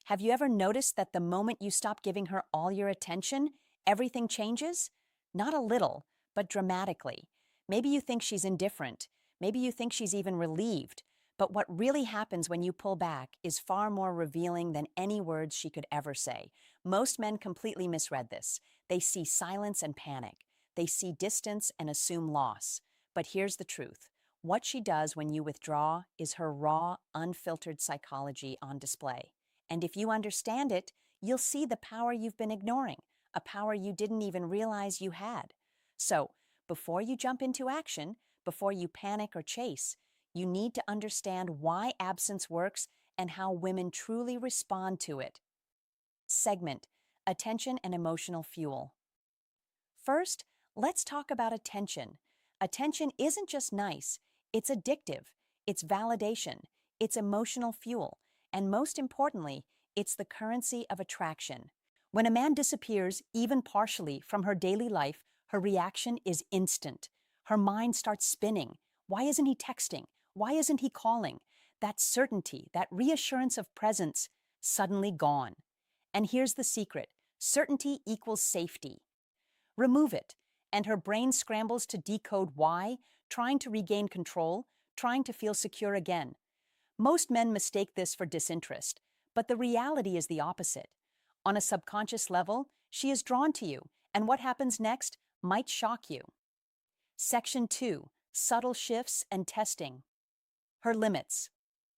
Have you ever noticed that the moment you stop giving her all your attention, everything changes? Not a little, but dramatically. Maybe you think she's indifferent. Maybe you think she's even relieved. But what really happens when you pull back is far more revealing than any words she could ever say. Most men completely misread this. They see silence and panic. They see distance and assume loss. But here's the truth. What she does when you withdraw is her raw, unfiltered psychology on display. And if you understand it, you'll see the power you've been ignoring, a power you didn't even realize you had. So, before you jump into action, before you panic or chase, you need to understand why absence works and how women truly respond to it. Segment: Attention and Emotional Fuel. First, let's talk about attention. Attention isn't just nice, it's addictive, it's validation, it's emotional fuel, and most importantly, it's the currency of attraction. When a man disappears, even partially, from her daily life, her reaction is instant. Her mind starts spinning. Why isn't he texting? Why isn't he calling? That certainty, that reassurance of presence, suddenly gone. And here's the secret: certainty equals safety. Remove it, and her brain scrambles to decode why, trying to regain control, trying to feel secure again. Most men mistake this for disinterest, but the reality is the opposite. On a subconscious level, she is drawn to you, and what happens next might shock you. Section 2: Subtle Shifts and Testing. Her limits.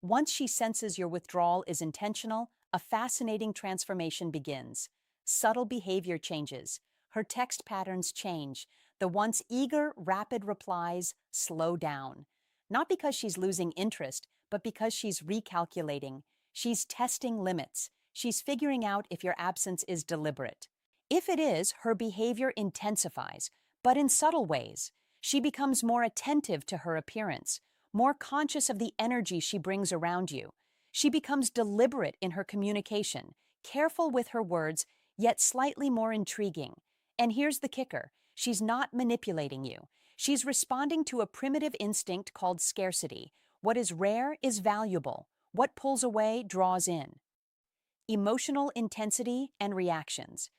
Once she senses your withdrawal is intentional, a fascinating transformation begins. Subtle behavior changes. Her text patterns change. The once eager, rapid replies slow down. Not because she's losing interest, but because she's recalculating. She's testing limits. She's figuring out if your absence is deliberate. If it is, her behavior intensifies, but in subtle ways. She becomes more attentive to her appearance, more conscious of the energy she brings around you. She becomes deliberate in her communication, careful with her words, yet slightly more intriguing. And here's the kicker: she's not manipulating you. She's responding to a primitive instinct called scarcity. What is rare is valuable. What pulls away draws in. Emotional intensity and reactions.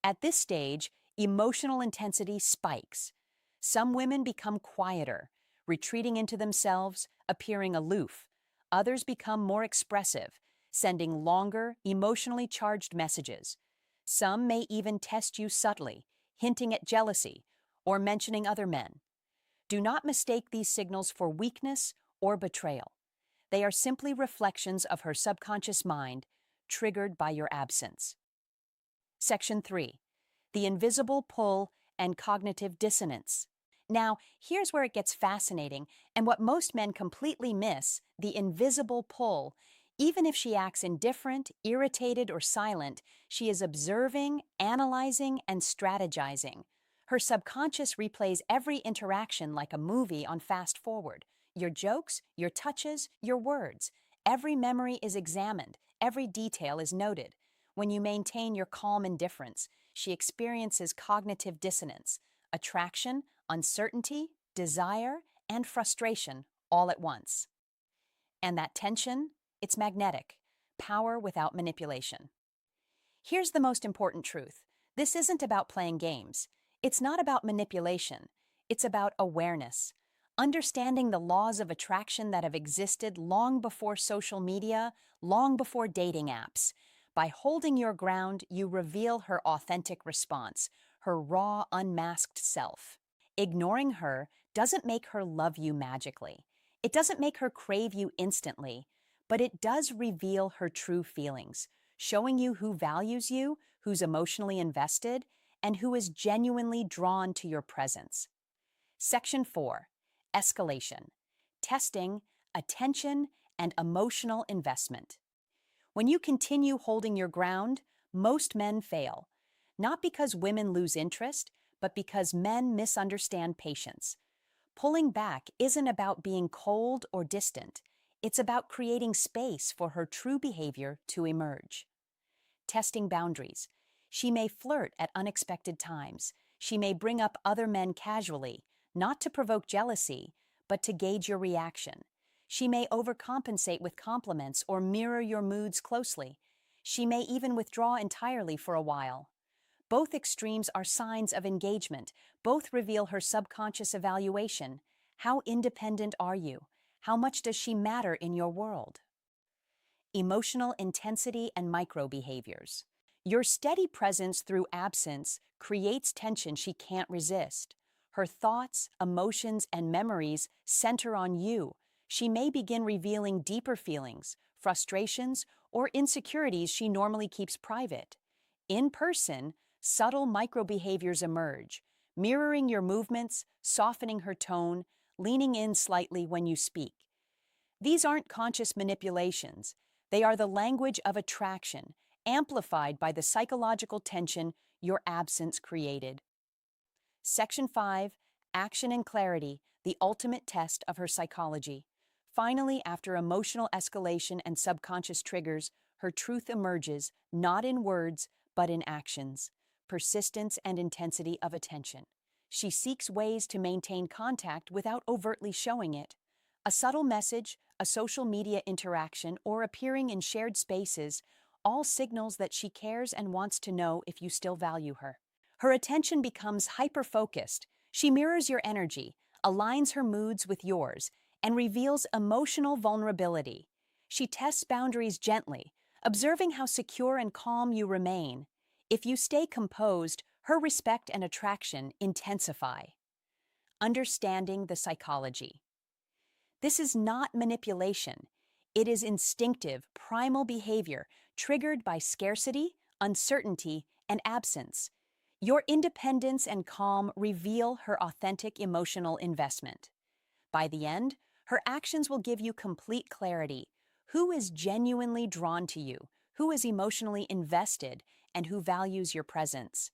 At this stage, emotional intensity spikes. Some women become quieter, retreating into themselves, appearing aloof. Others become more expressive, sending longer, emotionally charged messages. Some may even test you subtly, hinting at jealousy or mentioning other men. Do not mistake these signals for weakness or betrayal. They are simply reflections of her subconscious mind, triggered by your absence. Section 3: The Invisible Pull and Cognitive Dissonance. Now, here's where it gets fascinating, and what most men completely miss: the invisible pull. Even if she acts indifferent, irritated, or silent, she is observing, analyzing, and strategizing. Her subconscious replays every interaction like a movie on fast forward. Your jokes, your touches, your words. Every memory is examined, every detail is noted. When you maintain your calm indifference, she experiences cognitive dissonance, attraction, uncertainty, desire, and frustration all at once. And that tension, it's magnetic, power without manipulation. Here's the most important truth: this isn't about playing games. It's not about manipulation. It's about awareness. Understanding the laws of attraction that have existed long before social media, long before dating apps. By holding your ground, you reveal her authentic response, her raw, unmasked self. Ignoring her doesn't make her love you magically. It doesn't make her crave you instantly, but it does reveal her true feelings, showing you who values you, who's emotionally invested, and who is genuinely drawn to your presence. Section 4: Escalation. Testing, attention, and emotional investment. When you continue holding your ground, most men fail. Not because women lose interest, but because men misunderstand patience. Pulling back isn't about being cold or distant. It's about creating space for her true behavior to emerge. Testing boundaries. She may flirt at unexpected times. She may bring up other men casually, not to provoke jealousy, but to gauge your reaction. She may overcompensate with compliments or mirror your moods closely. She may even withdraw entirely for a while. Both extremes are signs of engagement. Both reveal her subconscious evaluation. How independent are you? How much does she matter in your world? Emotional intensity and micro-behaviors. Your steady presence through absence creates tension she can't resist. Her thoughts, emotions, and memories center on you. She may begin revealing deeper feelings, frustrations, or insecurities she normally keeps private. In person, subtle micro-behaviors emerge, mirroring your movements, softening her tone, leaning in slightly when you speak. These aren't conscious manipulations. They are the language of attraction, amplified by the psychological tension your absence created. Section 5, Action and Clarity, the ultimate test of her psychology. Finally, after emotional escalation and subconscious triggers, her truth emerges, not in words, but in actions, persistence and intensity of attention. She seeks ways to maintain contact without overtly showing it. A subtle message, a social media interaction, or appearing in shared spaces, all signals that she cares and wants to know if you still value her. Her attention becomes hyper-focused. She mirrors your energy, aligns her moods with yours, and reveals emotional vulnerability. She tests boundaries gently, observing how secure and calm you remain. If you stay composed, her respect and attraction intensify. Understanding the psychology. This is not manipulation. It is instinctive, primal behavior triggered by scarcity, uncertainty, and absence. Your independence and calm reveal her authentic emotional investment. By the end, her actions will give you complete clarity. Who is genuinely drawn to you, who is emotionally invested, and who values your presence.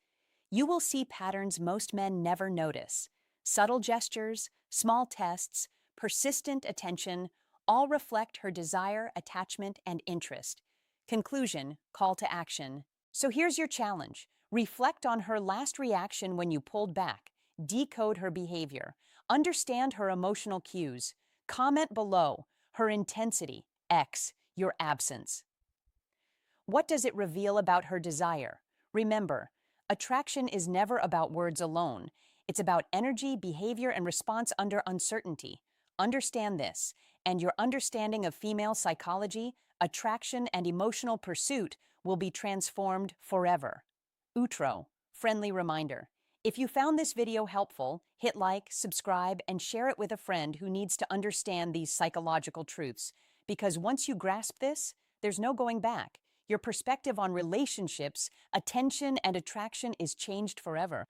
You will see patterns most men never notice. Subtle gestures, small tests, persistent attention all reflect her desire, attachment, and interest. Conclusion, call to action. So here's your challenge. Reflect on her last reaction when you pulled back. Decode her behavior. Understand her emotional cues. Comment below her intensity, X, your absence. What does it reveal about her desire? Remember, attraction is never about words alone. It's about energy, behavior, and response under uncertainty. Understand this, and your understanding of female psychology, attraction, and emotional pursuit will be transformed forever. Outro, friendly reminder. If you found this video helpful, hit like, subscribe, and share it with a friend who needs to understand these psychological truths. Because once you grasp this, there's no going back. Your perspective on relationships, attention, and attraction is changed forever.